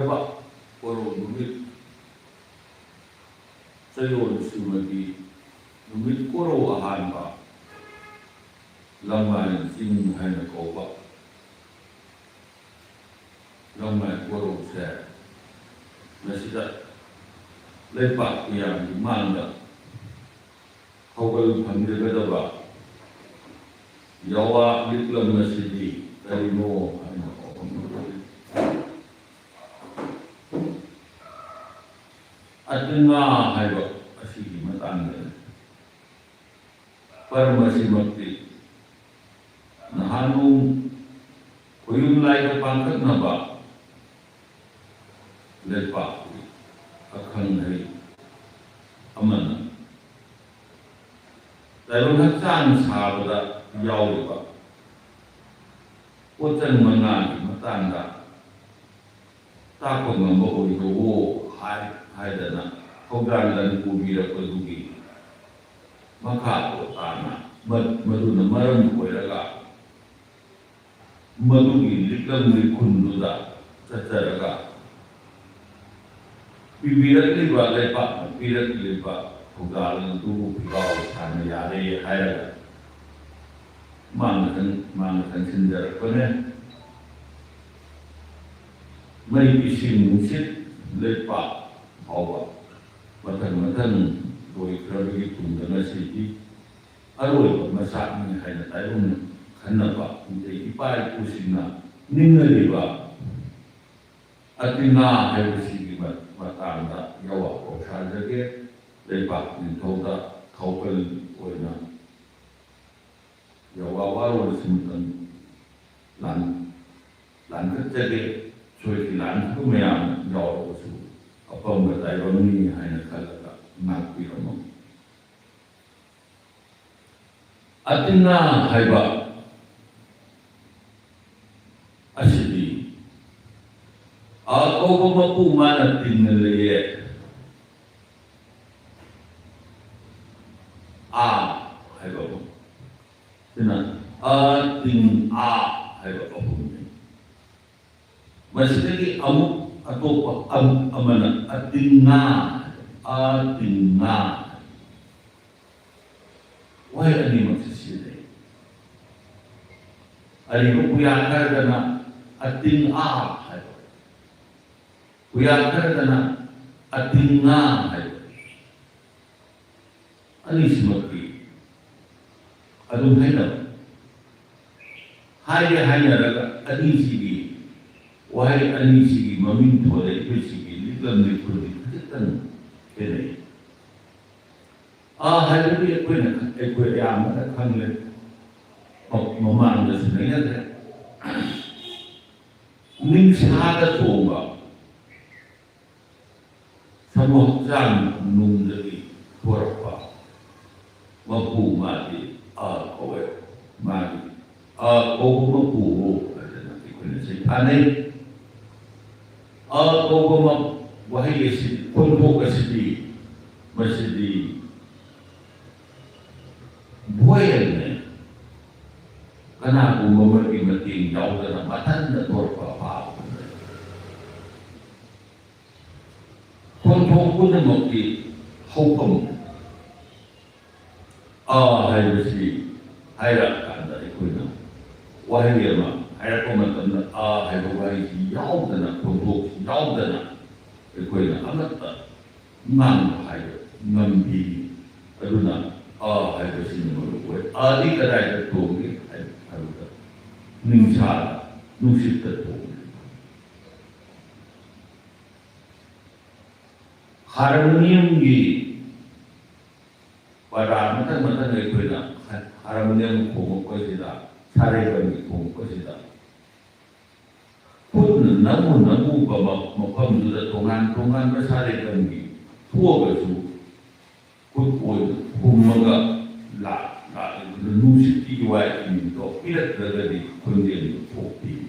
Pak, kalau numit sayon sumati numit koro ahan pa lamay sing hana ko pa lamay koro sa nasida lepak yang dimanda kawal pamilya ba yawa liklam nasidi dari no hana ko at nga hayba asigi matanda para masimati na hanong kuyong layo pangkat na ba lepa akhang hay amana dahil hatsang sabada yaw ba utan mga matanda tapos nga mo ito hay dana pagdalan kubira padugi makato tana maduna maram ko iraga madugi likam ni kunduda tataraga bibirat liba lepa bibirat liba pagdalan tu bigaw tana yare hayraga mangan sendar kone may isin musit lepa hawa matan boy keragi tunda nasiti aroi masak ni hayna tayun kanna ba hindi ipai kusina ninna liba atina hayo sigi matanda yawa ko sajage lepa ni toda kaupel oina yawa waro simtan lan kejage soy lan kumaya yawa su apa tayo ni hayna kalaka magpiramo atina hayba asidi ako mapuman tingliye hayba mo tina hayba ko masigi amuk atau amana atinga why ani magsisili ali ko kuyakar dana atinga kuyakar dana atinga ali simaki adun hayna raga ani sigi wahai ani sigi mamin thole ko sigi liklam ni khudi tan kene hayri ko na ko ya ma khang le mamang da sinaya da ning sada tonga samo jang nung dari porpa mapu mati kowe mati ko mapu ada nanti ko ni ane kogoma wahai esi pondok esi masjid buayane karena aku memergi jauh dalam matan dan torpa pondok pun mengerti hukum hai esi hayrakan dari kuno wahai ama hayra komentan hay wahai yaw dana pondok yaw dana ko ina amata nang hay ngambi aduna hay ko sinu ko di kadai da tongi hay haruda ningsha nusit da tongi harmonium gi pada mata ko ina harmonium ko sida 사례가 있고 것이다. 곧 나무 마음들의 동안 그 사례가 투어가지고 곧 공마가 누시 뛰어와 있는 거 이랬더니 건드리는 폭비.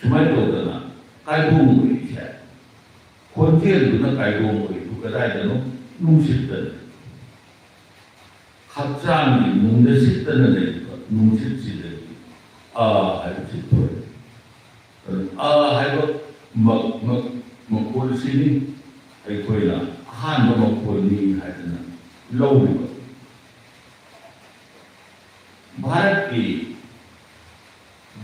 주말도잖아. 깔보는 거 있어. 건드리는 깔보는 거 있고 그다음에는 누시들. 각장이 농대식 때는 애가 농식지들이 하이고 싶어요. 하이고 ꯃꯈꯣꯜꯁꯤꯅꯤ ꯑꯩꯈꯣꯏꯅ ꯑꯍꯥꯟꯕ ꯃꯈꯣꯜꯅꯤ ꯍꯥꯏꯗꯅ ꯂꯧꯔꯤꯕ ꯚꯥꯔꯠꯀꯤ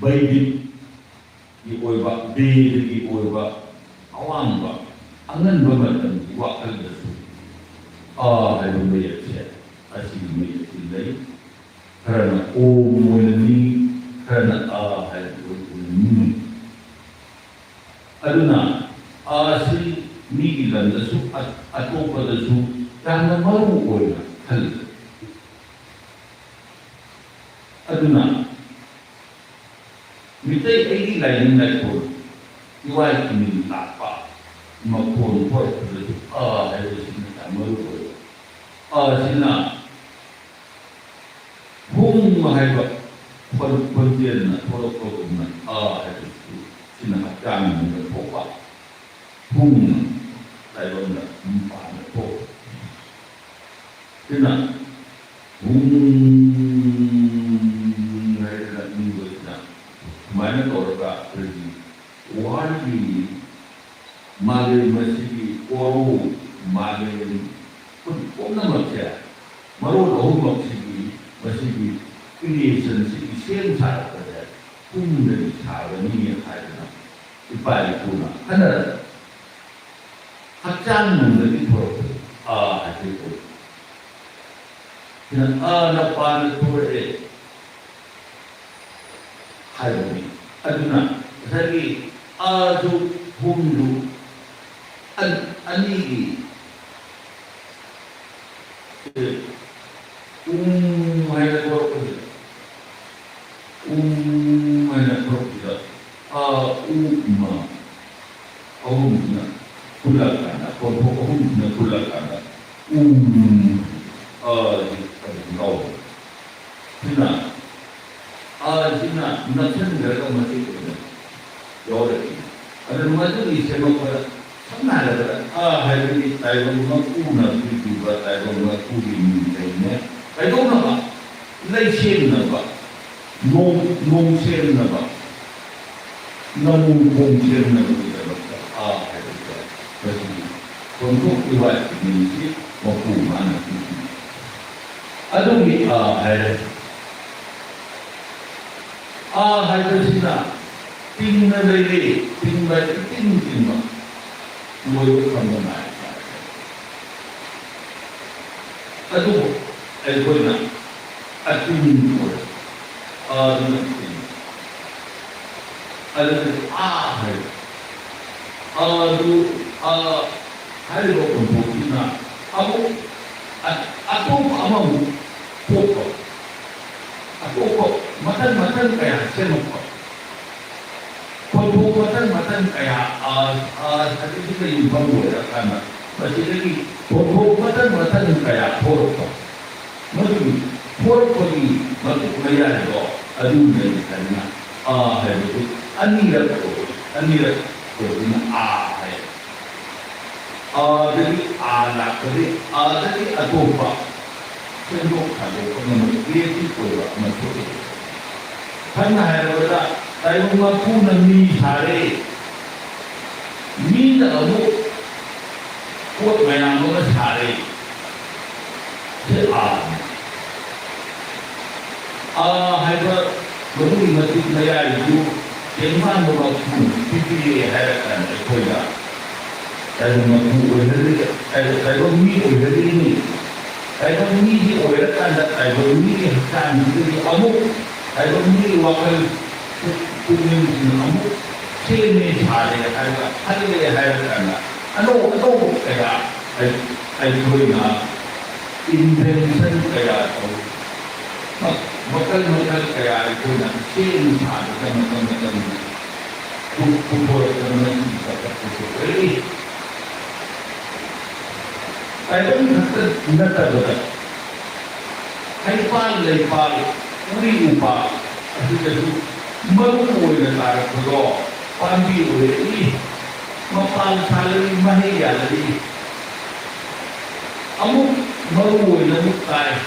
ꯕꯩꯗꯤꯛꯀꯤ ꯑꯣꯏꯕ ꯕꯦꯗꯒꯤ ꯑꯣꯏꯕ ꯑꯋꯥꯡꯕ ꯑꯉꯟꯕ ꯃꯇꯝꯒꯤ ꯋꯥꯈꯜꯗꯁꯨ ꯍꯥꯏꯕ ꯃꯌꯦꯛꯁꯦ ꯑꯁꯤꯒꯤ ꯃꯌꯦꯛꯁꯤ ꯂꯩ ꯈꯔꯅ ꯑꯣꯝ ꯑꯣꯏꯅꯅꯤꯈꯔꯅ ꯍꯥꯏꯕ ꯑꯣꯏꯅꯅꯤ ꯑꯗꯨꯅ ꯑꯁꯤ ꯃꯤꯒꯤ ꯂꯝꯗꯁꯨ ꯑꯇꯣꯞꯄꯗꯁꯨ ꯌꯥꯝꯅ ꯃꯔꯨ ꯑꯣꯏꯅ ꯈꯜꯂꯤ ꯑꯗꯨꯅ ꯃꯤꯇꯩ ꯑꯩꯒꯤ ꯂꯥꯏꯅꯤꯡ ꯂꯥꯏꯁꯣꯟ ꯏꯋꯥꯏ ꯏꯃꯤꯜ ꯂꯥꯛꯄ ꯃꯈꯣꯜ ꯊꯣꯛꯂꯛꯄꯗꯁꯨ ꯍꯥꯏꯕꯁꯤꯅ ꯌꯥꯝ ꯃꯔꯨ ꯑꯣꯏ ꯑꯁꯤꯅ ꯍꯨꯝ ꯍꯥꯏꯕ ꯈꯣꯟꯖꯦꯜꯅ ꯊꯣꯛꯂꯛꯄꯒꯨꯝꯅ ꯍꯥꯏꯕꯁꯤ ꯁꯤꯅ ꯍꯛꯆꯥꯡ ꯃꯅꯨꯡꯗ ꯊꯣꯛꯄ ꯍꯨꯝꯅ ꯇꯥꯏꯕꯪꯗ ꯃꯄꯥꯟꯗ ꯊꯣꯛꯄ ꯁꯤꯅ ꯍꯨꯝ ꯍꯥꯏꯗꯅ ꯏꯪꯕꯁꯤꯅ ꯁꯨꯃꯥꯏꯅ ꯇꯧꯔꯒ ꯑꯩꯈꯣꯏꯒꯤ ꯋꯥꯔꯜꯒꯤ ꯃꯥꯂꯦꯝ ꯑꯁꯤꯒꯤ ꯀꯣꯔꯧ ꯃꯥꯂꯦꯝ ꯄꯨꯝꯅꯃꯛꯁꯦ ꯃꯔꯣꯜ ꯑꯍꯨꯝꯃꯛꯁꯤꯒꯤ ꯃꯁꯤꯒꯤ ꯀ꯭ꯔꯤꯌꯦꯁꯟꯁꯤꯒꯤ ꯁꯦꯝ ꯁꯥꯔꯛꯄꯁꯦ ꯄꯨꯡꯗꯒꯤ ꯁꯥꯕꯅꯤ ꯍꯥꯏꯗꯅ ꯏꯄꯥ ꯏꯄꯨꯅ ꯈꯟꯅꯔꯛꯄ ꯍꯛꯆꯥꯡ ꯅꯨꯡꯗꯒꯤ ꯊꯣꯔꯛꯄꯁꯦ ꯍꯥꯏꯕꯗꯤ ꯑꯣꯏ ꯁꯤꯅ ꯅꯄꯥꯟꯗ ꯊꯣꯔꯛꯑꯦ ꯍꯥꯏꯕꯅꯤ ꯑꯗꯨꯅ ꯉꯁꯥꯏꯒꯤ ꯑꯗꯨ ꯍꯨꯝꯗꯨ ꯑꯅꯤꯒꯤ 하이나 그렇거든. 하이나 그렇거든. 우마. 어음이나 굴러간다. 어음이나 굴러간다. 나오. 지나. 지나. 나처럼 내가 뭐지 그러면. 요래. 아니 뭐지 이 제목을 참나라더라. 하이니 다이버가 우나 비비가 다이버가 우리 있는데. I don't know. They shame never. No shame never. No shame never. I but untuk ibarat ini mampu mana ini. Aduh ni hai tersina. Tinggal lagi, tinggal. Mulai kemana? Aduh. Elgona, atingkol, natin, hai, hai lo kumpukin na, ako amamu, poko, matan kaya senoko, matan kaya, hati kita yung bangun ya karena masih lagi, matan kaya poko. Madu, porpori, madu kaya do, adu ni karena hai betul, anirat ko ini hai, jadi anak jadi adopa, sendok adopa, nama creative ko masuk. Karena hai berada, tayo ngaku nami sare, mi na amo, kuat mayang mo sare, haiba baru masjid maya itu jangan berlaku fikir harapan ekoya dan mampu oleh saya mi oleh ini saya mi di oleh tanda saya mi akan jadi amuk saya mi wakil kuning amuk sini hari harapan ano kaya ekoya invention kaya itu makal kaya itu nak change ada macam kubur teman kita jadi saya pun tidak tahu hai lepas uri upa itu malu oleh tarik berdoa pandi oleh ini mapal salary mahia lagi amuk malu oleh muktai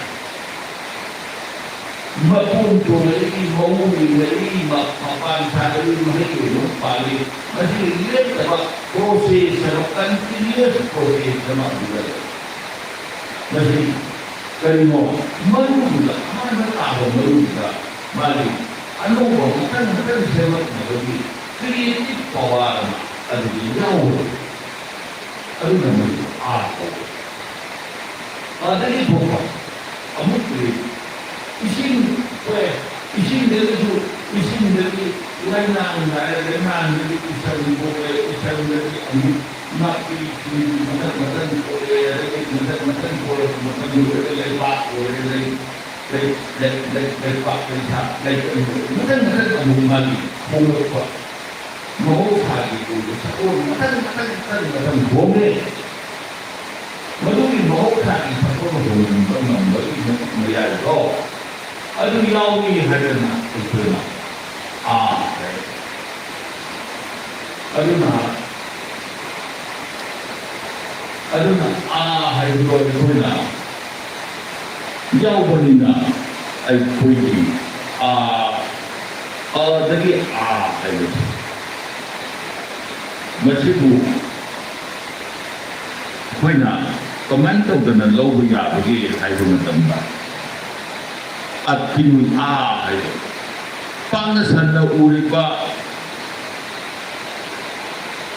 mapuntuleri maulileri mapapansari mahiyo pali masih lihat apa proses continuous proses sama juga masih kalimo manusia mana tahu manusia mari anu bukan semak lagi kreatif power ada di jauh ada namanya apa ada di bawah kamu isin dari lainang dari isang dari mati matan lepak lepak matan ambung lagi mengapa mau lagi matan bome maduri mau lagi melihat aduh yaumi hadana itu aduh hayu itu jauh berbeda ay kuigi dari hayu masih kuina komentar dengan logo ya bagi hayu menambah at kinuy hayo panasan na uri ba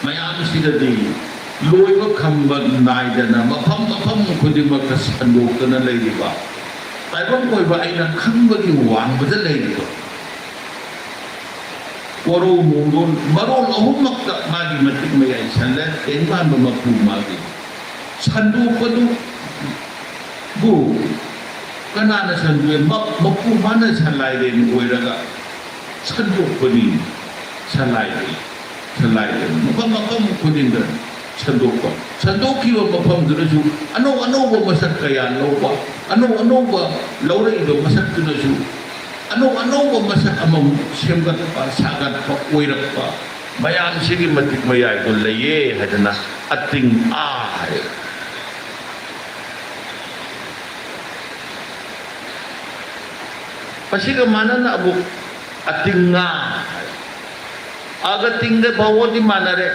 mayami sila di loy ba kambag naida na mapam kundi magkasandok na lady ba taibang koy ba ay nakambag iwang ba da lady ba waro mundon marol ahum makta magi matik mayay sanlan enman ba magpumagi sandok pa do bu kanana sanduwe mapu mana salai den oiraga sanduk pani salai mapam kunin dan sanduk kiwa mapam dulu ano ba masak kaya ba ano ba laura ido masak dulu ano ba masak amam semgat pa sagat pa oirak pa bayan sige matik mayay ko laye hadana ating pasti kemana nak abu ating aga tinggal bawa di mana re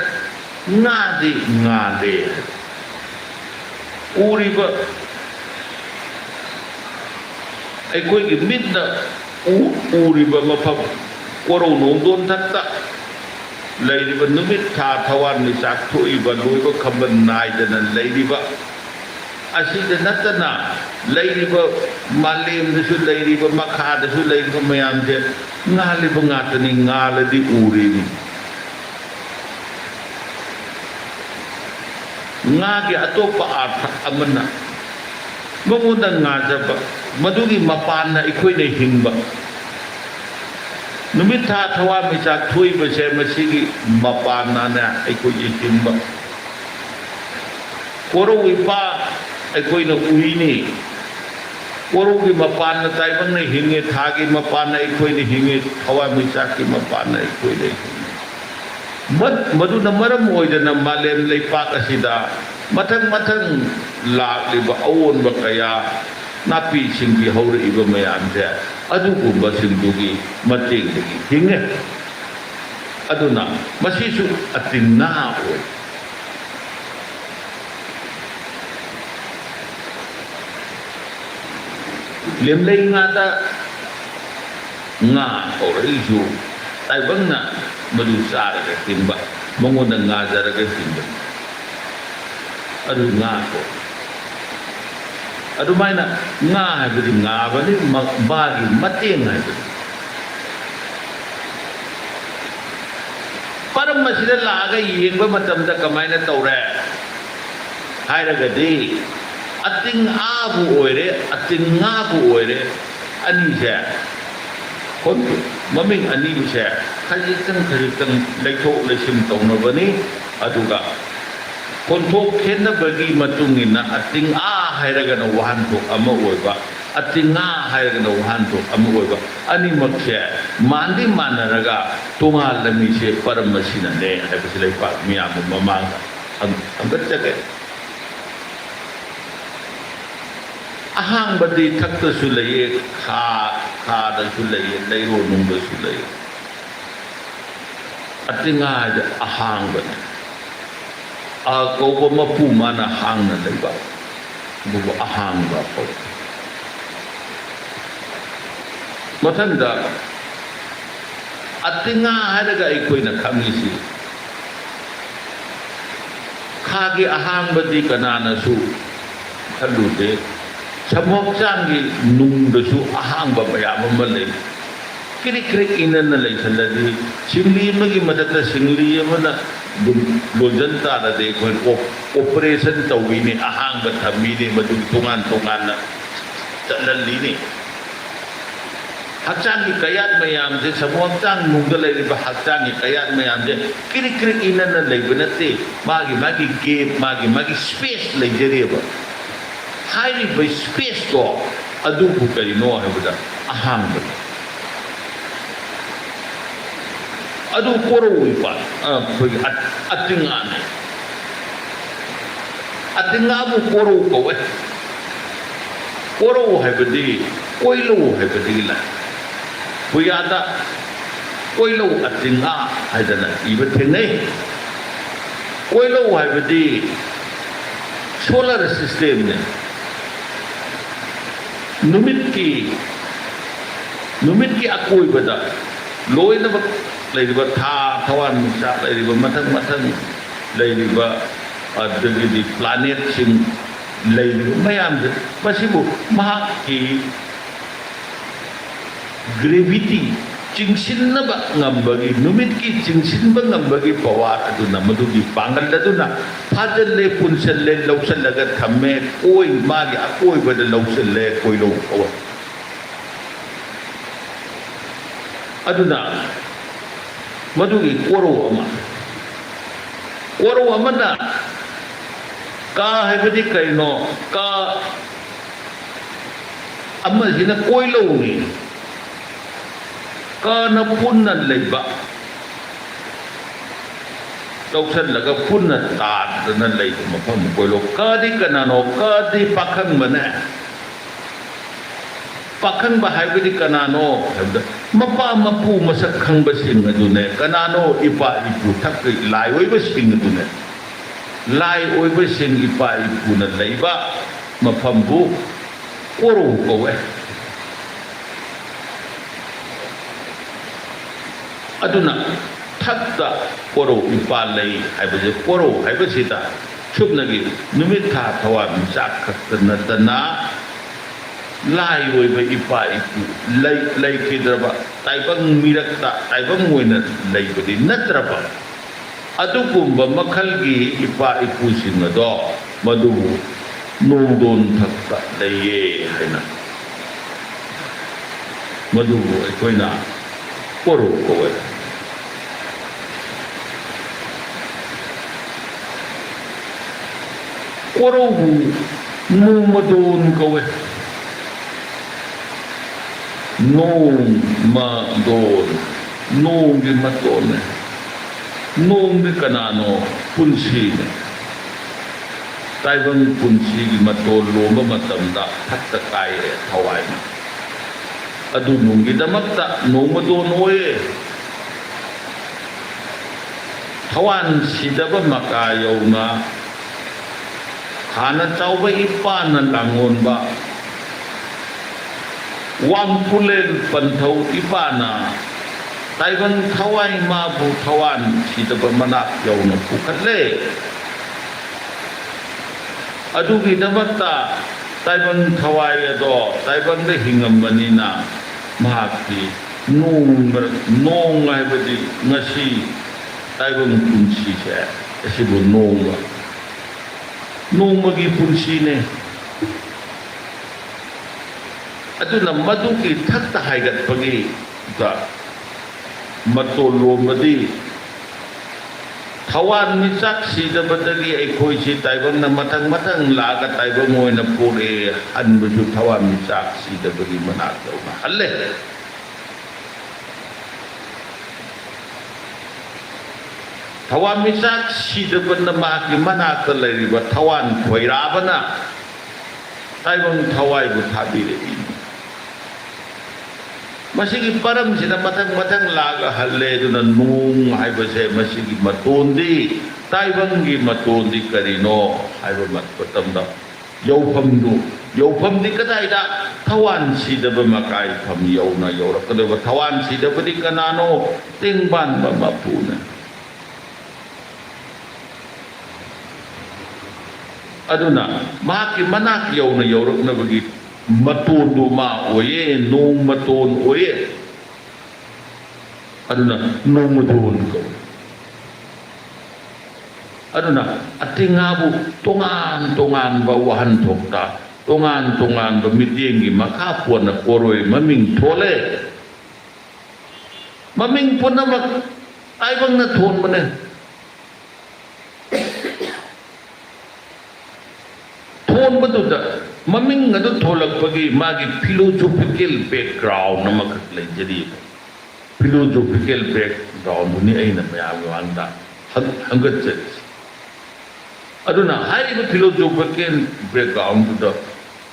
ngade uri ba ay koi gimit na uri ba mapap koro nondon tatta lady ba numit tawan ni sakto iba loy ba kamban naidanan lady ba asida natana lady ba malim dasu lady ba makha dasu lady ba mayam je ngali ba ngatani ngala di uri ni ngagi atopa artha amana mangunda ngaja ba madugi mapana ikoi na hingba numit tawa mi sak thui ba se masigi mapana na ikoi hingba koro wipa aikoi na uini koro ki mapan na taibang na hingi thagi mapan na aikoi na hingi thawa misak ki mapan na aikoi na hingi madu na maram oida na malem leipak asida matang lak liba awon ba kaya napi singgi haure iba mayam je adu kumba singdugi mating lagi hingi aduna masisu atinna oi lemlei ngata orang isu taibang na madusar ke timba mengunda ngajar ke timba aduh ko aduh maina beri bani bagi mating beri para masjid laga yeng ba matam da kamaina tawre hairaga di ating abu oire ani je kon maming ani je khajitang leithok lesim tawna bani aduga konthok khenna bagi matungina ating hairaga na wahan thok ama oiba ating hairaga na wahan thok ama oiba ani makse mandi manaraga tungal lami se paramasina ne haibasile pa miyam mamang ang gatjage ahangbadi thaktasu leye khadasu leye leironungdasu leye atingada ahangbadi kauba mapu mana hangna leiba bubu ahangba ko mathanda atinga hadaga ikoina khamisi khagi ahangbadi kanana su khalude samok changi nungdasu ahangba mayam ama lei kiri kiri inana lei thaladi singli magi madata singli amana lojanta da de ko operation tawini ahangba thamini madu tungan na talali ni hakchangi kayat mayam je samok chang nungda lei ba hakchangi kayat mayam je kiri kiri inana lei banate magi game magi space lei jereba highly by space to adu bu kari no habda ahangba adu koro ipa phoi atinga bu koro ko we koro habdi koilo habdi la puyada koilo atinga haidana iba thengai koilo habdi solar system ne numit ki akoi bada loina ba leiriba tha thawan sa leiriba mathang leiriba adagi di planet sing leiriba mayam de masibu mahaki gravity chingsin na ba ngambagi numit ki chingsin ba ngambagi power aduna madugi pangal aduna phajalle punsalle lawsallaga thamme koi magi akoi bada lawsalle koi lo kawa aduna madugi koro amana ka haibadi kaino ka amma hina koi lo ni ka na punna leiba lawsan laga punna ta na lei mafam koi lo ka di kanano ka di pakhang ba haibadi kanano mapa mapu masak khang basing adune kanano ipa ipu thak lai oi basing adune lai oi basing ipa ipu na leiba mafam bu koro ko we aduna thakta koro ipa lei haibaje koro haibasita chupnagi numit tha thawa misak khakna tana lai oi ba ipa ipu lai kidraba taibang mirakta taibang moina lai badi natraba adugumba makhalgi ipa ipu sinado madu nongdon thakta leye haina madu aikoina koro kowe koro hu numadon kowe nong madon nong di matone nong di kanano punsi taibang punsi di matol lomba matamda hatta kaya thawai adu nong di damakta nong madon oye thawan sidaba makayaw na hana chauba ipa na langon ba wang pulen pantau ipana taibang thawai ma bu thawan sidaba manak yaw na pukatle adugi damakta taibang thawai ado taibang de hingam banina mahakti nong ay badi ngasi taibang punsi siya asibu nong magi punsi ne aduna maduki thakta haigat pagi da matolo madi thawan ni saksi da badali ai khoi si taibang na matang laga taibang moi na pure an buju thawan ni saksi da bagi manak na halle thawan mi saksi da ban na ma ki manak lai ba thawan khoi ra bana taibang thawai bu thabire masigi param sina matang laga halle duna nung haibase masigi matondi taibang gi matondi karino haiba mat patamda yawfam di kadaida thawan sidaba makai pham yawna yawrakadaba thawan sidaba di kanano tingban ba mapuna aduna maki manak yawna yawrakna bagi matundu ma oye nung matun oye aduna nung matun ko aduna atingabu tongan bawahan thokta tongan ba midiengi makapuan na koroi maming thole maming pun na ay bang na thon mo na thon ba da maming nga do tholak pagi magi philosophical background na makaklay jadi philosophical background ni ay na mayami wanda hanggat aduna haiba philosophical background da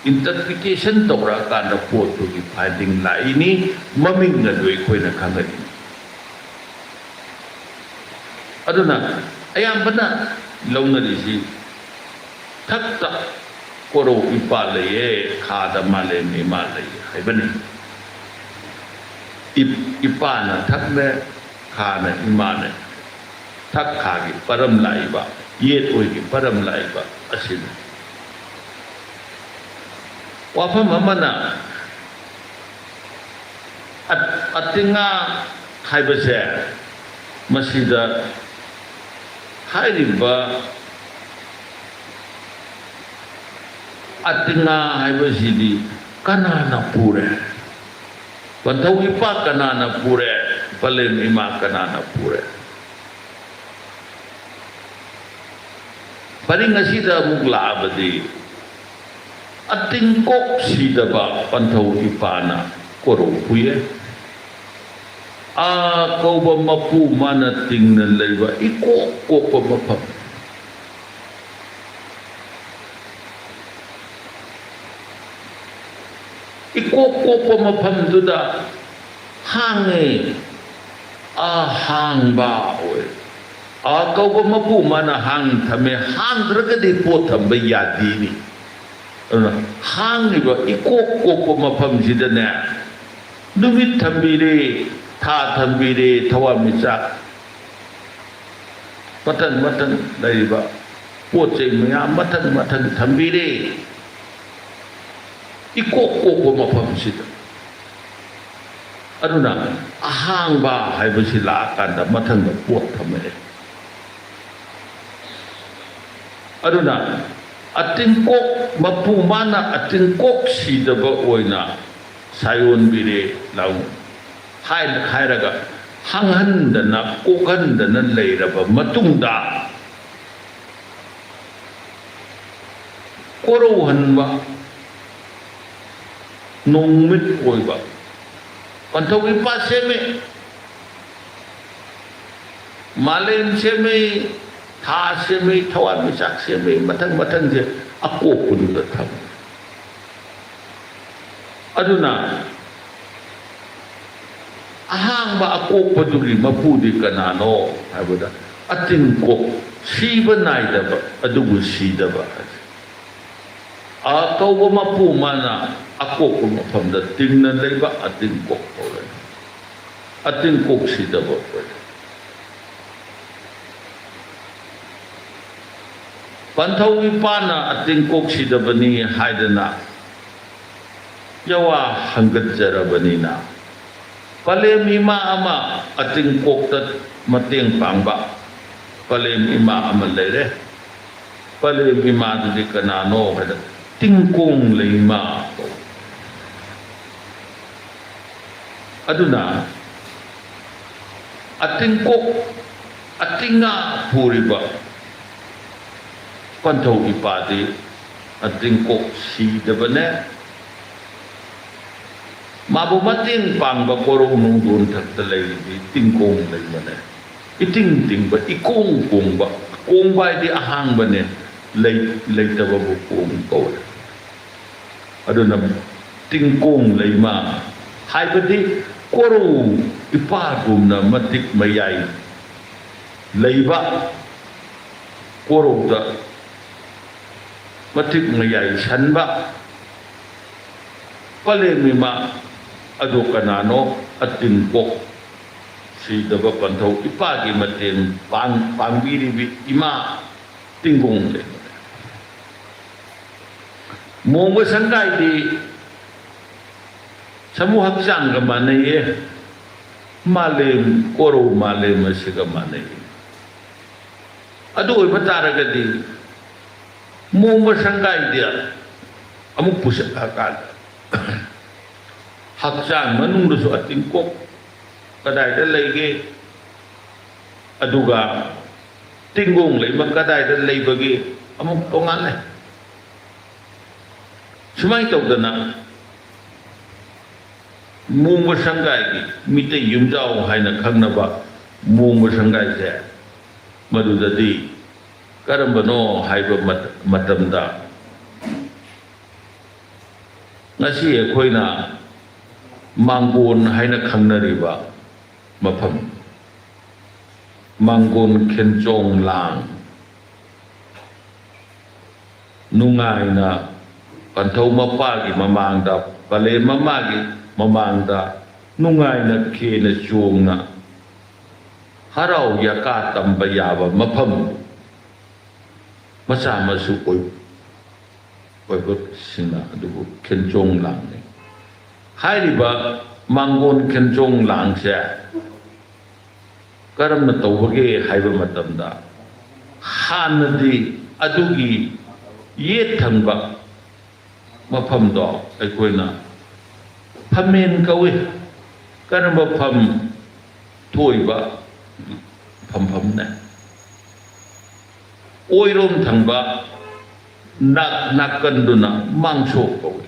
interpretation tora kana photo ki finding la ini maming na doi koi na khangani aduna ayam bana launa disi thakta koro ipale ye khada male me male haibani ipana thakne khana imane thak khagi param laiba yet oigi param laiba asin wafam amana atinga haibase masida hairiba atinga haibasidi kanana pure pantau ipa kanana pure palen ima kanana pure paling asida mugla abadi atingkok sida ba pantau ipana koro puye a kau ba mapu mana tingnan laiba iko ko pa mapap iko ko pa mapam duda hange a hang ba oe a kau ba mapu mana hang thame hang dragadi po thamba yadi ni hang ni ba iko ko mafam sida ne numit thambire tha thambire thawa micha matan dai ba pot chei maya matan thambire iko ko mafam sida aduna ahang ba haiba sila kanda matan ba pot thamere aduna atingkok mapu mana atingkok sidaba oina sayon bire lau hairaga hanghandana kokhandana leiraba matungda korohanba nongmit oiba pantau ipa seme malen seme tha seme thawan misak seme matang je ako pun da tham aduna ahang ba ako paduri mapudi kanano habuda atin ko siba naida ba adugu sida ba a kau ba mapu mana ako ko mapamda tingnan laiba atin ko atin ko sida ba pantau ipana ating kok sidabani haidana yawa hanggat jarabani na palem ima ama ating kok tat mateng pangba palem ima ama lere palem ima di kanano hada tingkong lima aduna ating kok atinga puriba pantau ipadi ating kok sidabane mabu mating pang ba korong nung dun taktalay di tingkong lay mana iting ting ba ikong kong ba di ahang ba ne lay taba bu kong ko aduna tingkong leima haibadi koro ipagumna matik mayai leiba koro da matik mayai sanba palemima ado kanano at tingkok si daba pantau ipagi matin pangbiri ima tingkong le Monggo sangkai di samu haksan ka manay malem koro malem siga manay adu ibatara ka di monggo sangkai dia amuk pusat akal haksan manung doso ating kok kadai da lagi aduga tinggong lay magkadai da lay bagi amuk tongan lay Sumay tawdana mungwa sanggai mite yumjao haina khangnaba mungwa sanggai se madudadi karambano haiba matamda ngasi ekhoina manggon haina khangnariba mafam manggon khenchong lang nungaina Pantau mapagi mamangda pale mamagi mamangda nungai na kena chuong na harau yaka tambayaba mapam masama su koi sina adugo kenchong lang ne hai ba mangon kenchong lang se karam na tawage hai ba matamda hanadi adugi ye thangba mafam do aikoina phamen kawi karamba pham thoiba pham ne oirom thangba nakanduna mangso kawi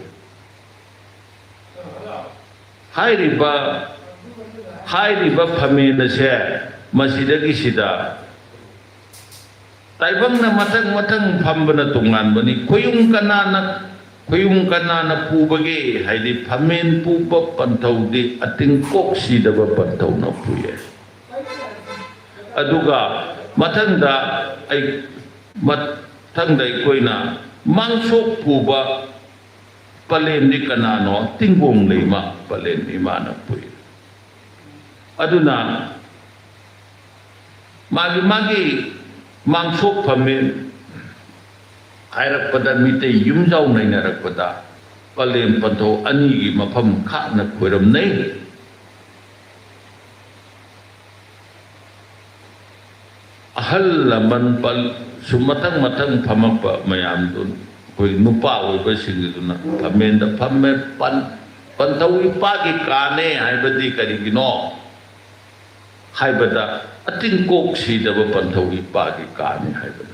hairiba phamen se masidagi sida taibang na matang phambana tungan bani koyung kanana pubage haidi phamen puba pantaude ating koksi daba pantau na puye aduga matanda koina mangso puba palen di kanano tinggong lima palen imana puye aduna magi mangso phamen Airak pada mite yumjau nai narak pada palem pantau ani gi mafam kha na khoiram nei ahal laman pal sumatang phamapa mayam dun koi nupa oi ba sing dun na phamen da phamme pantau ipa gi kane hai badi kari gi no hai bada ating kok si da ba pantau ipa gi kane hai bada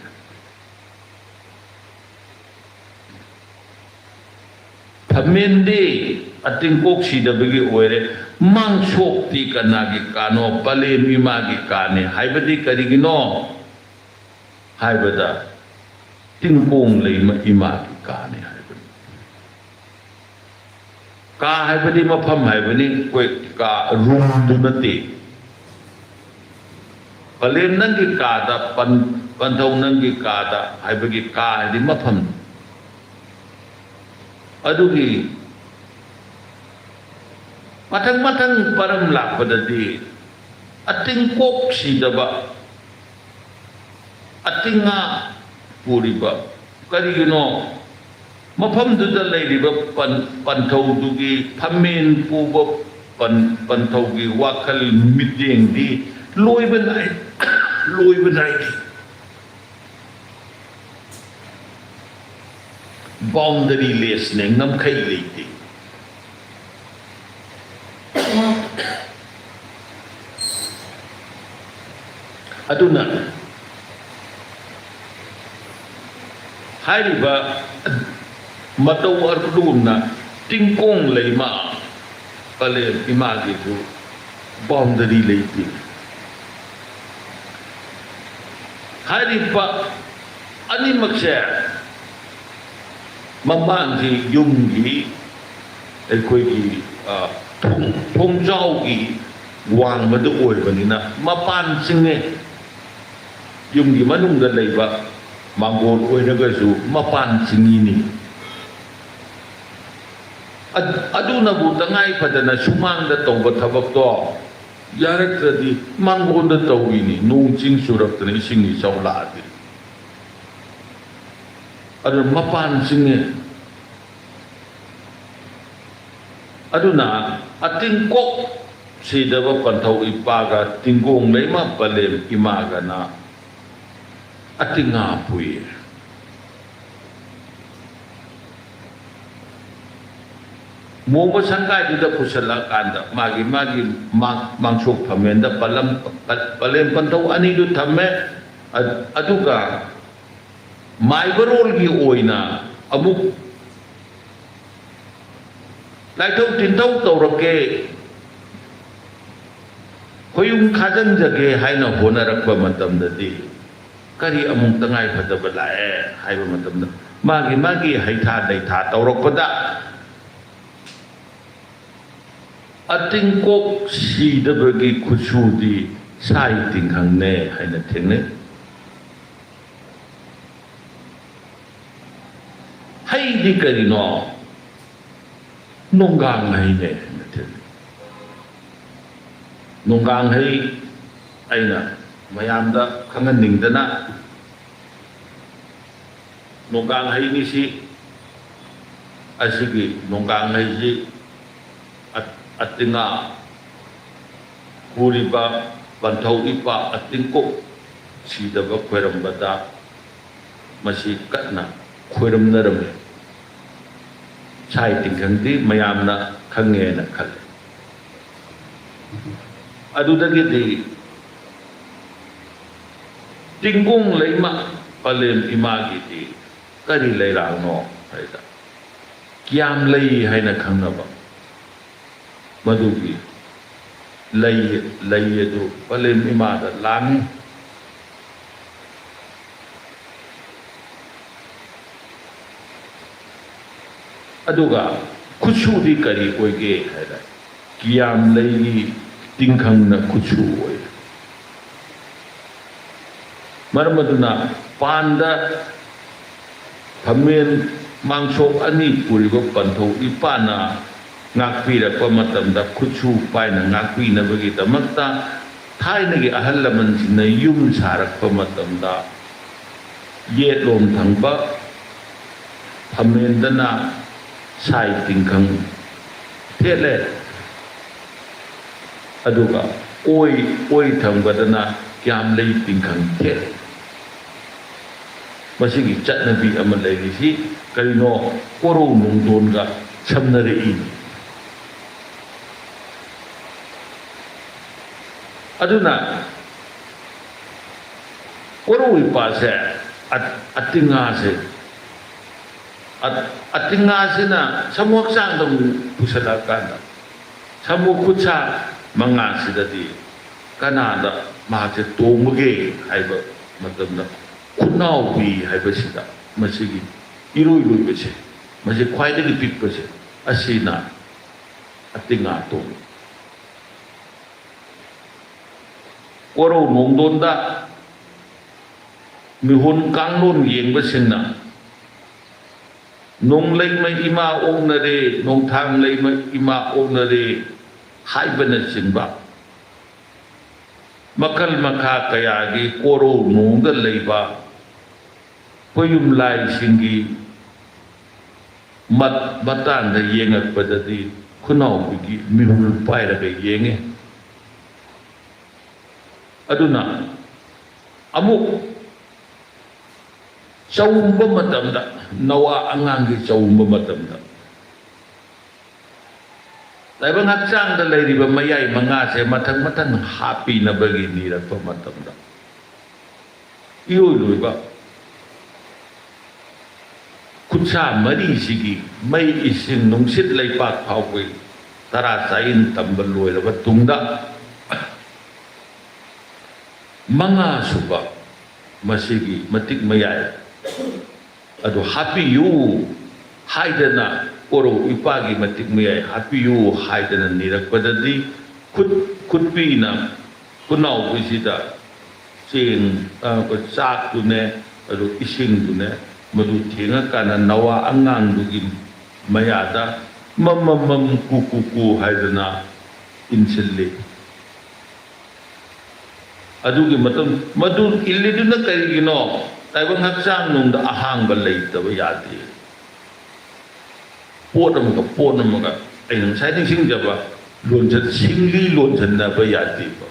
Phamende ating kok si da bagi oire mang sok ti kanagi kano pale mimagi kane haibadi karigino haibada tingkong leima imagi kane haibadi ka haibadi mafam haibani koi ka room dunati pale nangi kada pantau nangi kada haibagi ka haibadi mafam adugi matang param lakpadadi ating kok si daba ating nga puriba karigino mafam duda layriba pantau dugi phamen puba pantau gi wakal mideng di loy banai boundary less neng nam khai leiti aduna hairiba matau arduna tingkong leima kale imagi tu boundary leiti hairiba ani maksya ꯃꯃꯥꯡꯁꯤ ꯌꯨꯝꯒꯤ ꯑꯩꯈꯣꯏꯒꯤ ꯊꯣꯡꯖꯥꯎꯒꯤ ꯋꯥꯡꯃꯗ ꯑꯣꯏꯕꯅꯤꯅ ꯃꯄꯥꯟ ꯆꯤꯡꯉꯦ ꯌꯨꯝꯒꯤ ꯃꯅꯨꯡꯗ ꯂꯩꯕ ꯃꯥꯡꯒꯣꯜ ꯑꯣꯏꯔꯒꯁꯨ ꯃꯄꯥꯟ ꯆꯤꯡꯉꯤꯅꯤ ꯑꯗꯨꯅꯕꯨ ꯇꯉꯥꯏ ꯐꯗꯅ ꯁꯨꯃꯥꯡꯗ ꯇꯧꯕ ꯊꯕꯛꯇꯣ ꯌꯥꯔꯛꯇ꯭ꯔꯗꯤ ꯃꯥꯡꯒꯣꯜꯗ ꯇꯧꯏꯅꯤ ꯅꯣꯡ ꯆꯤꯡ ꯆꯨꯔꯛꯇꯅ ꯏꯁꯤꯡ ꯏꯆꯥꯎ ꯂꯥꯛꯑꯗꯤ ꯑꯗꯨꯅ ꯃꯄꯥꯟ ꯆꯤꯡꯉꯦ ꯑꯗꯨꯅ ꯑꯇꯤꯡꯀꯣꯛ ꯁꯤꯗꯕ ꯄꯟꯊꯧ ꯏꯄꯥꯒ ꯇꯤꯡꯒꯣꯡ ꯂꯩꯃ ꯄꯂꯦꯝ ꯏꯃꯥꯒꯅ ꯑꯇꯤꯡꯉꯥ ꯄꯨꯏ ꯃꯣꯡꯕ ꯁꯪꯒꯥꯏꯗꯨꯗ ꯄꯨꯁꯜꯂꯛꯀꯥꯟꯗ ꯃꯥꯒꯤ ꯃꯥꯡꯁꯣꯛ ꯐꯝꯃꯦꯟꯗ ꯄꯂꯦꯝ ꯄꯟꯊꯧ ꯑꯅꯤꯗꯨ ꯊꯝꯃꯦ ꯑꯗꯨꯒ ꯃꯥꯏꯕꯔꯣꯜꯒꯤ ꯑꯣꯏꯅ ꯑꯃꯨꯛ ꯂꯥꯏꯊꯧ ꯇꯤꯟꯊꯧ ꯇꯧꯔꯛꯀꯦ ꯈꯣꯏꯌꯨꯝ ꯈꯥꯖꯤꯟꯖꯒꯦ ꯍꯥꯏꯅ ꯍꯣꯠꯅꯔꯛꯄ ꯃꯇꯝꯗꯗꯤ ꯀꯔꯤ ꯑꯃꯨꯛ tangay ꯐꯗꯕ ꯂꯥꯛꯑꯦ ꯍꯥꯏꯕ ꯃꯇꯝꯗ ꯃꯥꯒꯤ ꯍꯩꯊꯥ ꯂꯩꯊꯥ ꯇꯧꯔꯛꯄꯗ ꯑꯇꯤꯡꯀꯣꯛ ꯁꯤꯗꯕꯒꯤ ꯈꯨꯠꯁꯨꯗꯤ ꯁꯥꯏ ꯇꯤꯡꯈꯪꯅꯦ ꯍꯥꯏꯅ ꯊꯦꯡꯅꯩ ꯍꯩꯗꯤ ꯀꯔꯤꯅꯣ ꯅꯣꯡꯒꯥꯡ ꯍꯩꯅꯦ ꯍꯥꯏꯅ ꯊꯦꯡꯅꯩ ꯅꯣꯡꯒꯥꯡ ꯍꯩ ꯑꯩꯅ ꯃꯌꯥꯝꯗ ꯈꯪꯍꯟꯅꯤꯡꯗꯅ ꯅꯣꯡꯒꯥꯡ ꯍꯩꯅꯤꯁꯤ ꯑꯁꯤꯒꯤ ꯅꯣꯡꯒꯥꯡ ꯍꯩꯁꯤ ꯑꯇꯤꯡꯉꯥ ꯄꯨꯔꯤꯕ ꯄꯟꯊꯧ ꯏꯄꯥ ꯑꯇꯤꯡꯀꯣꯛ ꯁꯤꯗꯕ ꯈꯣꯏꯔꯝꯕꯗ ꯃꯁꯤ ꯀꯟꯅ ꯈꯣꯏꯔꯝꯅꯔꯝꯃꯤ ꯁꯥꯏ ꯇꯤꯡꯈꯪꯗꯤ ꯃꯌꯥꯝꯅ ꯈꯪꯉꯦꯅ ꯈꯜꯂꯤ ꯑꯗꯨꯗꯒꯤꯗꯤ ꯇꯤꯡꯒꯣꯡ ꯂꯩꯃ ꯄꯂꯦꯝ ꯏꯃꯥꯒꯤꯗꯤ ꯀꯔꯤ ꯂꯩꯔꯥꯡꯅꯣ ꯍꯥꯏꯗ ꯀꯤꯌꯥꯝ ꯂꯩ ꯍꯥꯏꯅ ꯈꯪꯅꯕ ꯃꯗꯨꯒꯤ ꯂꯩ ꯑꯗꯨ ꯄꯂꯦꯝ ꯏꯃꯥꯗ ꯂꯥꯡꯉꯤ ꯑꯗꯨꯒ ꯈꯨꯠꯁꯨꯗꯤ ꯀꯔꯤ ꯑꯣꯏꯒꯦ ꯍꯥꯏꯔ ꯀꯤꯌꯥꯝ ꯂꯩꯒꯤ ꯇꯤꯡꯈꯪꯅ ꯈꯨꯠꯁꯨ ꯑꯣꯏ ꯃꯔꯝ ꯑꯗꯨꯅ ꯄꯥꯟꯗ ꯐꯝꯃꯦꯟ ꯃꯥꯡꯁꯣꯛ ꯑꯅꯤ ꯄꯨꯔꯤꯕ ꯄꯟꯊꯧ ꯏꯄꯥꯅ ꯉꯥꯛꯄꯤꯔꯛꯄ ꯃꯇꯝꯗ ꯈꯨꯠꯁꯨ ꯄꯥꯏꯅ ꯉꯥꯛꯄꯤꯅꯕꯒꯤꯗꯃꯛꯇ ꯊꯥꯏꯅꯒꯤ ꯑꯍꯜ ꯂꯃꯟꯁꯤꯡꯅ ꯌꯨꯝ ꯁꯥꯔꯛꯄ ꯃꯇꯝꯗ ꯌꯦꯠꯂꯣꯝ ꯊꯪꯕ ꯐꯝꯃꯦꯟꯗꯅ ꯁꯥꯏ ꯇꯤꯡꯈꯪ ꯊꯦꯠꯂꯦ ꯑꯗꯨꯒ ꯑꯣꯏ ꯊꯪꯕꯗꯅ ꯀꯤꯌꯥꯝ ꯂꯩ ꯇꯤꯡꯈꯪ ꯊꯦꯠꯂꯦ ꯃꯁꯤꯒꯤ ꯆꯠꯅꯕꯤ ꯑꯃ ꯂꯩꯔꯤꯁꯤ ꯀꯔꯤꯅꯣ ꯀꯣꯔꯧ ꯅꯣꯡꯗꯣꯟꯒ ꯁꯝꯅꯔꯛꯏꯅꯤ ꯑꯗꯨꯅ ꯀꯣꯔꯧ ꯏꯄꯥꯁꯦ ꯑꯇꯤꯡꯉꯥꯁꯦ ꯑꯇꯤꯡꯉꯥꯁꯤꯅ ꯁꯃꯨ ꯍꯛꯆꯥꯡꯗ ꯄꯨꯁꯜꯂꯛꯑꯀꯥꯟꯗ ꯁꯃꯨ ꯈꯨꯠꯁꯥ ꯃꯉꯥꯁꯤꯗꯗꯤ ꯀꯅꯥꯗ ꯃꯍꯥꯛꯁꯦ ꯇꯣꯡꯕꯒꯦ ꯍꯥꯏꯕ ꯃꯇꯝꯗ ꯈꯨꯠꯅꯥꯎꯕꯤ ꯍꯥꯏꯕꯁꯤꯗ ꯃꯁꯤꯒꯤ ꯏꯔꯣꯏꯕꯁꯦ ꯃꯁꯤ ꯈ꯭ꯋꯥꯏꯗꯒꯤ ꯄꯤꯛꯄꯁꯦ ꯑꯁꯤꯅ ꯑꯇꯤꯡꯉꯥ ꯇꯣꯡꯉꯤ ꯀꯣꯔꯧ ꯅꯣꯡꯗꯣꯟꯗ ꯃꯤꯍꯨꯟ ꯀꯥꯡꯂꯣꯟ ꯌꯦꯡꯕꯁꯤꯡꯅ ꯅꯣꯡꯂꯩꯃ ꯏꯃꯥ ꯑꯣꯛꯅꯔꯦ ꯅꯣꯡꯊꯥꯡ ꯂꯩꯃ ꯏꯃꯥ ꯑꯣꯛꯅꯔꯦ ꯍꯥꯏꯕꯅꯆꯤꯡꯕ ꯃꯈꯜ ꯃꯈꯥ ꯀꯌꯥꯒꯤ ꯀꯣꯔꯧ ꯅꯣꯡꯗ ꯂꯩꯕ ꯈꯣꯏꯌꯨꯝ ꯂꯥꯏꯁꯤꯡꯒꯤ ꯃꯇꯥꯡꯗ ꯌꯦꯡꯉꯛꯄꯗꯗꯤ ꯈꯨꯅꯥꯎꯕꯤꯒꯤ ꯃꯤꯍꯨꯜ ꯄꯥꯏꯔꯒ ꯌꯦꯡꯉꯦ ꯑꯗꯨꯅ ꯑꯃꯨꯛ ꯆꯧꯕ ꯃꯇꯝꯗ ꯅꯋꯥ ꯑꯉꯥꯡꯒꯤ ꯆꯧꯕ ꯃꯇꯝꯗ ꯇꯥꯏꯕꯪ ꯍꯛꯆꯥꯡꯗ ꯂꯩꯔꯤꯕ ꯃꯌꯥꯏ ꯃꯉꯥꯁꯦ ꯃꯊꯪ ꯃꯊꯪ ꯍꯥꯞꯄꯤꯅꯕꯒꯤ ꯅꯤꯔꯛꯄ ꯃꯇꯝꯗ ꯏꯔꯣꯏ ꯈꯨꯠꯁꯥ ꯃꯔꯤꯁꯤꯒꯤ ꯃꯩ ꯏꯁꯤꯡ ꯅꯨꯡꯁꯤꯠ ꯂꯩꯄꯥꯛ ꯐꯥꯎꯕꯒꯤ ꯇꯔꯥ ꯆꯥꯌꯤꯟ ꯇꯝꯕ ꯂꯣꯏꯔꯕ ꯇꯨꯡꯗ ꯃꯉꯥ ꯁꯨꯕ ꯃꯁꯤꯒꯤ ꯃꯇꯤꯛ ꯃꯌꯥꯏ ꯑꯗꯨ ꯍꯥꯞꯄꯤꯌꯨ haidana koro ipagi matik miyai hapiyu haidana nirakpadadi kutpina kunau kusida sing sak dune adu ising dune madu thenga kana nawa angang dugi mayada mamam kukuku haidana insilli adugi matam madu illiduna karigino taibang haksang nungda ahang balai taba yadi podam ka podam ka ay sai ding sing jaba lonjan singli lonjan na ba yadi ba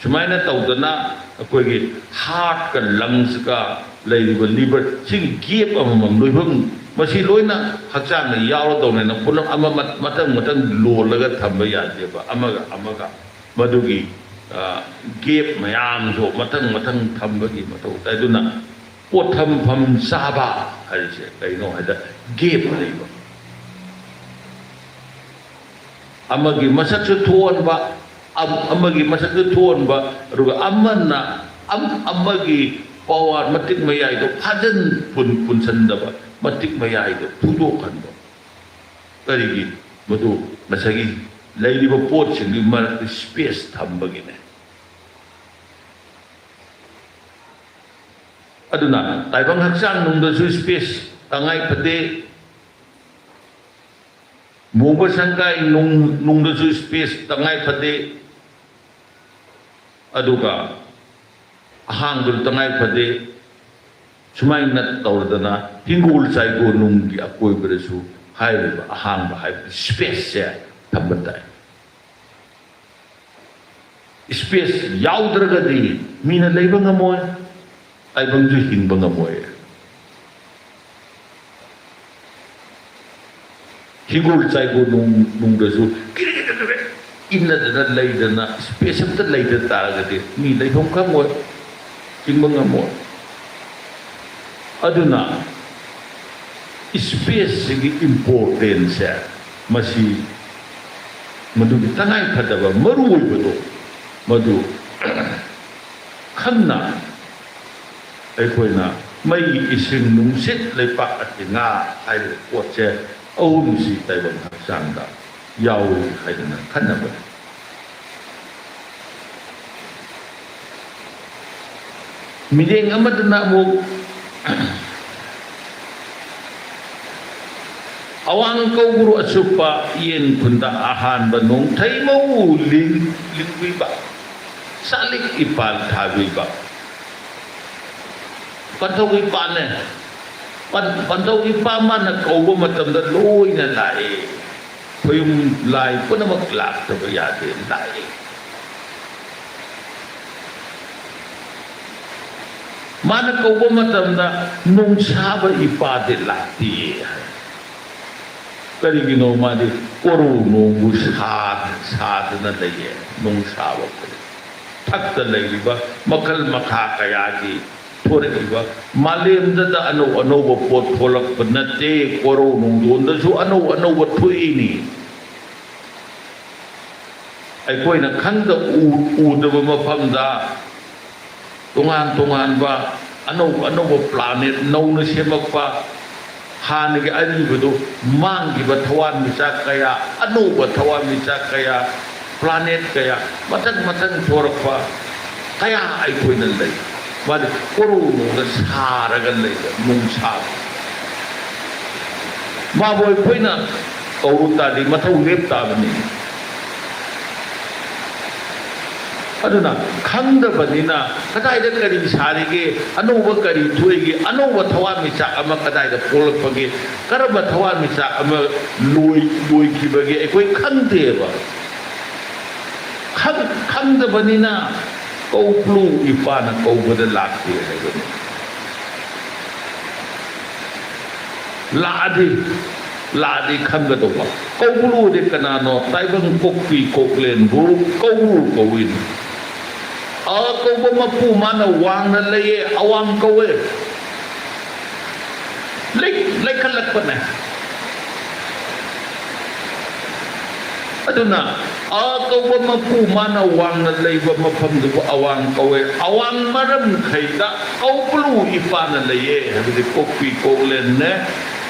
sumaina tawdana akogi heart ka lungs ka laiba liver sing giep amam loibang masi loina haksang na yaw daw na pulang ama matang lolaga thamba yadi ba amaga madugi gap mayam so matang thambagi matau taiduna potham pham saba harise kaino hada gap leiba amagi masak su thon ba amagi masak su thon ba ruga amanna amagi pawar matik mayai do phajan pun sandaba matik mayai do pudokan do karigi madu masagi lailiba pot sing mar space thambagine aduna taibang haksang nungda su space tangai pade moba sangkai nungda su space tangai pade aduga ahang dul tangai pade sumai nat tawdana hingul sai go nunggi akoi beresu hai ahang ba hai space ya tambatai space yaudradadi mina leiba ngamoy ay bangju hingba ngamoy hingul sai go nung dasu inna dana leidana space amta leida taragadi mi leihom kamoy hingba ngamoy aduna space sigi importance masih madu tangai phadaba maru oibado madu khanna aikoina mai ising nungsit leipak atinga ai potche awum si taibang haksangda yaw haidana khanna ba mideng amadna mo awang kau guru asupa yen kunda ahan banung thai mau lingwi ba salik ipal thawi ba pantau ipane pantau ipama na kau ba matam da loi na lai phuyum lai puna maklak ta ba yade lai mana kau ba matam da nung saba ipade lati karigino madi koru nungu sadna laye nung sawa kare thakta laiba makal makha kayagi thoriba malem da ano ba pot tholak banate koru nung donda su ano ba thuini ai koina khanda u da mafamda tungan ba ano ba planet nauna semakpa hanigi aribudu mangiba thawan misak kaya anuba thawan misak kaya planet kaya matang thorakpa kaya ai koina lei madi koru nungda saragan lei nung sa ma boy koina kauruta di mathau lep tabani aduna khangdabanina kadaida kari sarige anuba kari thuige anuba thawan misak ama kadaida polakpage karaba thawan misak ama loi kibage ekoi khangdeba khangdabanina kauplu ipana kaubada lakte ladi khangdadoba kauplu de kanano taibang kokpi koklen bu kaulu kawin kau ba mapu mana wang na laye awang kawe lek kalak pa na aduna kau ba mapu mana wang na laye ba mapam do awang kawe awang maram khaida kau plu ipa na laye habide kopi kolen ne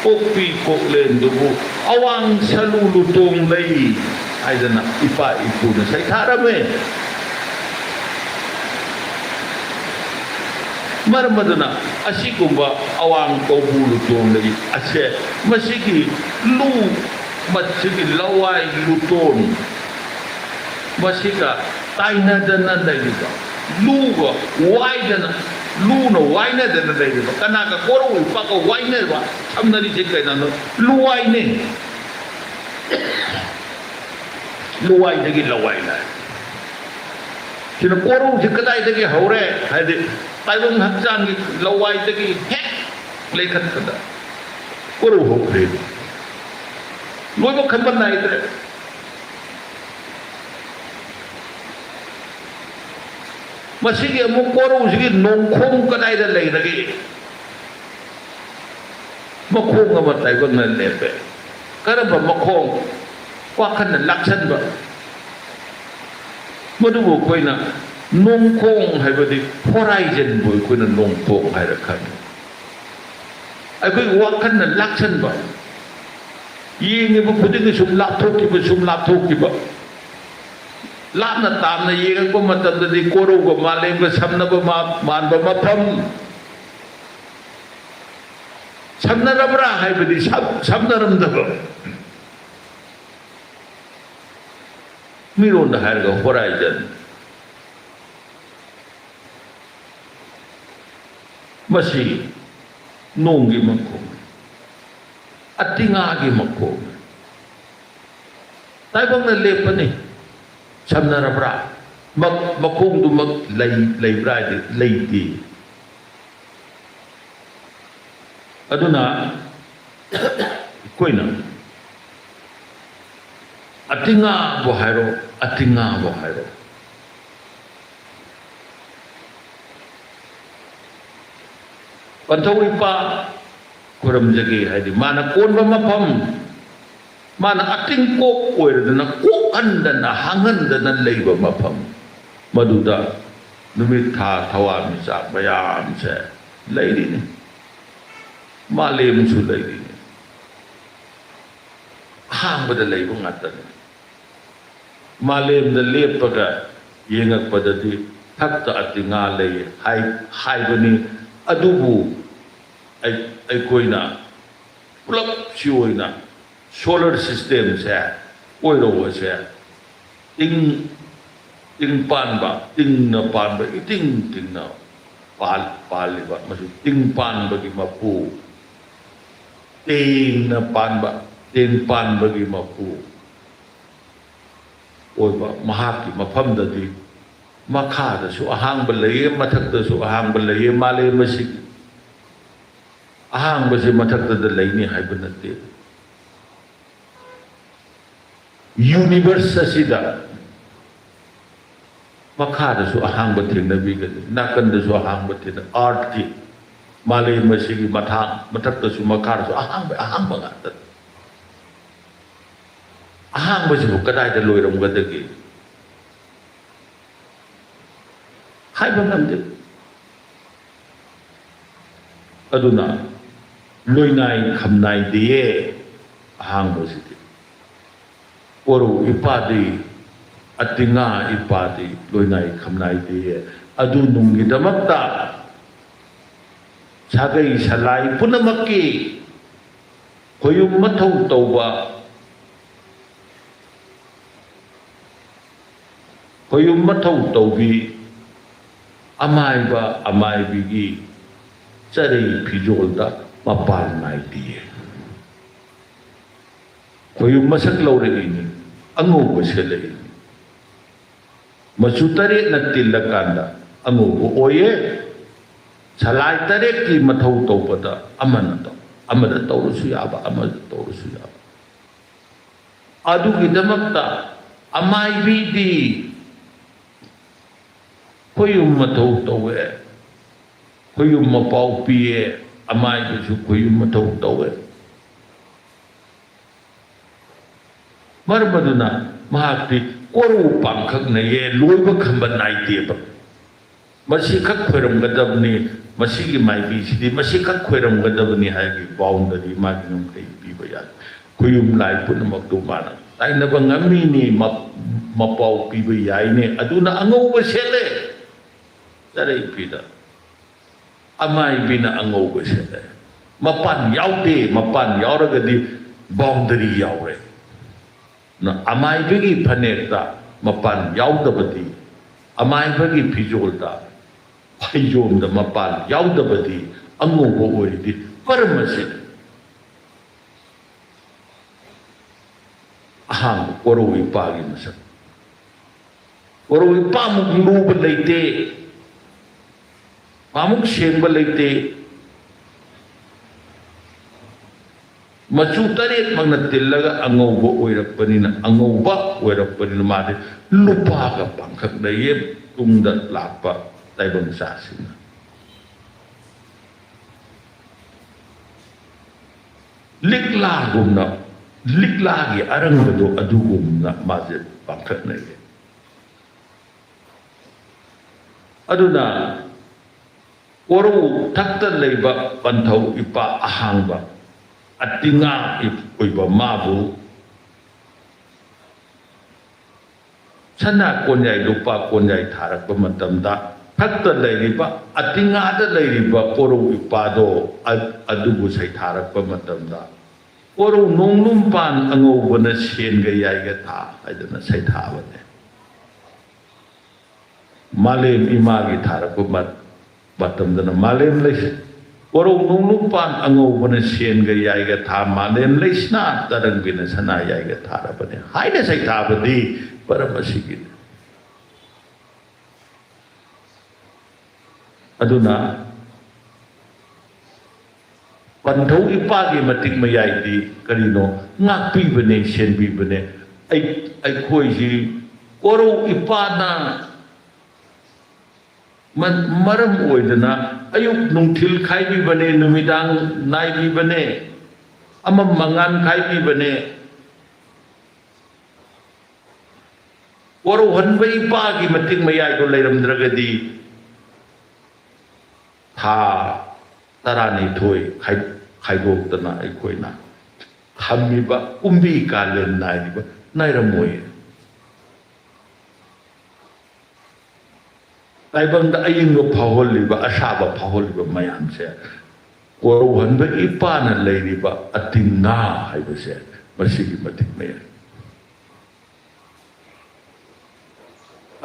kokpi koklen dubu awang salulutong lay ay dana ipa ipu na say tarame marmadana asigumba awang kobulutong lay ase masigi lu masigi laway luton masika taina dana lay ba luga wai dana luna waina dana lay ba kanaka koro ipaka waina ba samnari jekai nano luwai ne luwai dagi lawai na sina koro si kadai dagi haure hadi taibang hakjang lawai dagi hek lekhat kada koro hokre loy bo khamban na itre masigi amu koro sigi nongkhong kadai da lay lagi makhong ama taibang na lepe karamba makhong wakan na laksan ba madubo koina nongkhong haibadi horizon boy koina nongkhong hairakan ai koi wakan na laksan ba yenge bu puding sum lapthok ki ba lapna tamna yeng ko matam da di koro go malem ga samna ba man ba mapham samnarabra haibadi samnaram da ba miron da harga horizon masi nonggi makhong atinga gi makhong taibang na lepani samnarabra makhong du mag lay bra lay di aduna koina atinga bo hairo panthau ipa kuram jagi haidi mana kon ba mafam mana ating kok oiradana kokan dana hangan dana leiba mafam maduda numit tha thawa mi sa bayam se leiri ni malem su leiri ni hang bada leiba ngatan malem da lepaga yengak padadi thakta atinga lei hai bani adubu ai koina pulap sioina solar system se oiro se ting pan ba ting na pal ba masu ting pan bagi mapu ting na pan ba ting pan bagi mapu oi ba mahaki mafam da di makha da su ahang balai mathak da su ahang balai male masik ahang basi mathak da lai ni haiba natte universe asida makha da su ahang bathing na bi ga nakan da su ahang bathing art ki male masik mathak da su makha da su ahang ba ga ahang basi bu kadai da loi ram ga da gi hai ba ngamde aduna loinai khamnai de ahang bositi oro ipadi atinga ipadi loinai khamnai de adu nungi damakta sagai salai punamaki koyum mathau tauba koyum mathau taubi amai bigi cari pijolda mapal nai dia koyum masak laure ini angu basele ini masutare natilakanda angu oye salai tare ki mathau taupada amada taurusu yaba amada taurusu yaba adu gidamakta amai bidi koyum mathau tawe koyum mapau pie amai bisu koyum mathau tawe marmaduna mahakti koru pangkhak na ye loiba khamban nai te ba masi khak khoiramgadabni masigi maibi sidi masi khak khoiramgadabni haigi boundary magi ngam kai piba ya kuyum lai punamak tu mana tainaba ngami ni mapau piba ya ini aduna angau basele dari pida amai bina angau basele mapan yaude mapan yauragadi boundary yaure na amai bigi phanekta mapan yaudabadi amai bagi pijolda payomda mapan yaudabadi angoba oiridi paramasi ahang korowi pagi masak korowi pamuk luba leite pamuk sengba leite macu tarik magna tillaga angauba oirappanina angauba oirappanina made lupa ka pangkak daye tungda lapa taibang sasina liklagumna liklagi arangado adugumna made pangkak naye aduna koro takta leiba pantau ipa ahangba atinga iba mabu sana konyai lupa konyai tharak pematamda takta leiriba atinga da leiriba koro ipado adubu sai tharak pematamda koro nonglumpan angobana senga yaiga tha aidana sai thabane malem imagi tharak pematamdana malem leis koro nunglupan angobana senga yaiga tha malem leisna tarang bina sana yaiga tharabane haina sai thabadi paramasigi aduna panthau ipagi matik mayai di karino ngakpi bane senbi bane ai khoi ji koro ipana maram oidana ayuk nungthil khaibi bane numidang naibi bane amam mangan khaibi bane koro hanbai pagi matik mayai do leiramdragadi tha tarani thoi khaidokdana aikoina thammiba umbi kalen naiba nairamoi taibangda ayingba phaholiba asaba phaholiba mayamse koro hanba ipana leiriba atinga haibase masigi matik mayai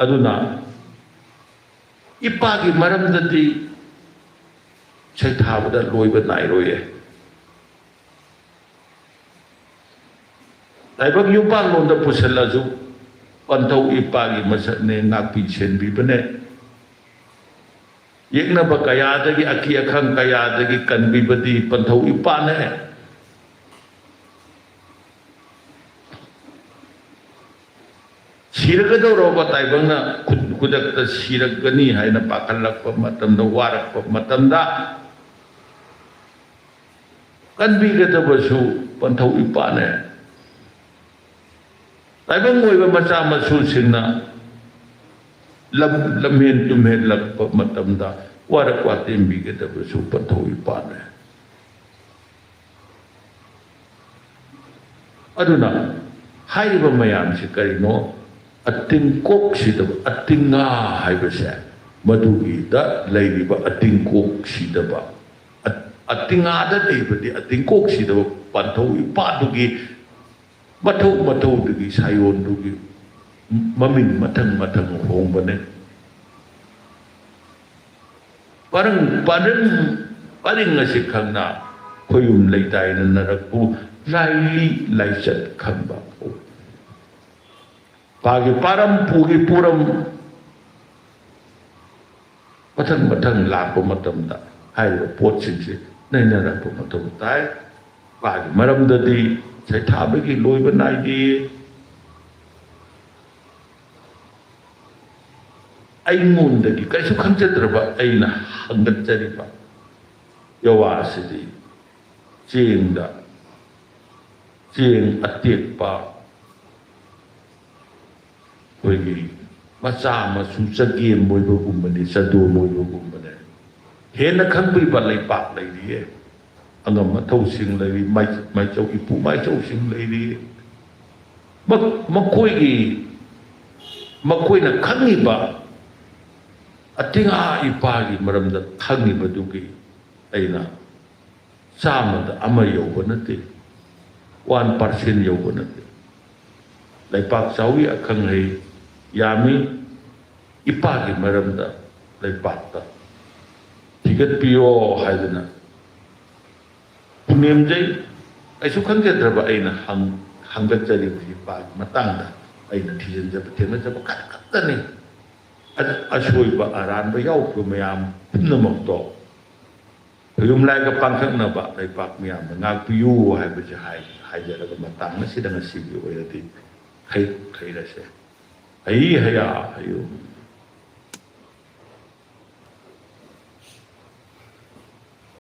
aduna ipagi maramdadi sai thabada loiba nairoye taibang yupa londa pusalazu pantau ipagi masakne ngakpi senbi bane yekna ba kaya dagi aki akhang kaya dagi kanbi badi panthau ipane siragado roba taibangna kudakta siragani haina pakalakpa matamda warakpa matamda kanbi gadabasu panthau ipane taibang moiba macha masu singna lamhen tumhen lakpa matamda warakwa tembi gadabasu panthau ipane aduna haiba mayam si karino atingkok sidaba atinga haibase madugi da leiriba atingkok sidaba atinga da leibadi atingkok sidaba panthau ipadugi matau dugi sayon dugi mamin matang hongbane parang ngasi khangna khoyum leitai na narakpu laili laisat khamba pagi param pugi puram matang lakpa matamda haiba pot singsi naina rakpa matam tai pagi maramdadi sai thabagi loiba naidi aingondagi kaisu khangjadraba aina hangatjariba yawasidi cheng atekpa koigi macha masu chagem moibagumani sado moibagumani hena khangbiba leipak leiri angam mathau sing leiri mai chau ipu mai chau sing leiri makoina khangiba atinga ipagi maramda khangiba dugi aina samada ama yoba nate 1% yoba nate leipak sawi akhang hei yami ipagi maramda leipakta tigat piyo haidana punem jai aisu khangjadraba aina hanggat jari ipagi matangda aina thijan jaba thengna jaba kattani asoiba aranba yaupa mayam pumnamak to yumlai ka pangkhaknaba leipak miyam ngakpiyu haibase haijaraga matangna sida ngasibi oirati khairase ai haya ayo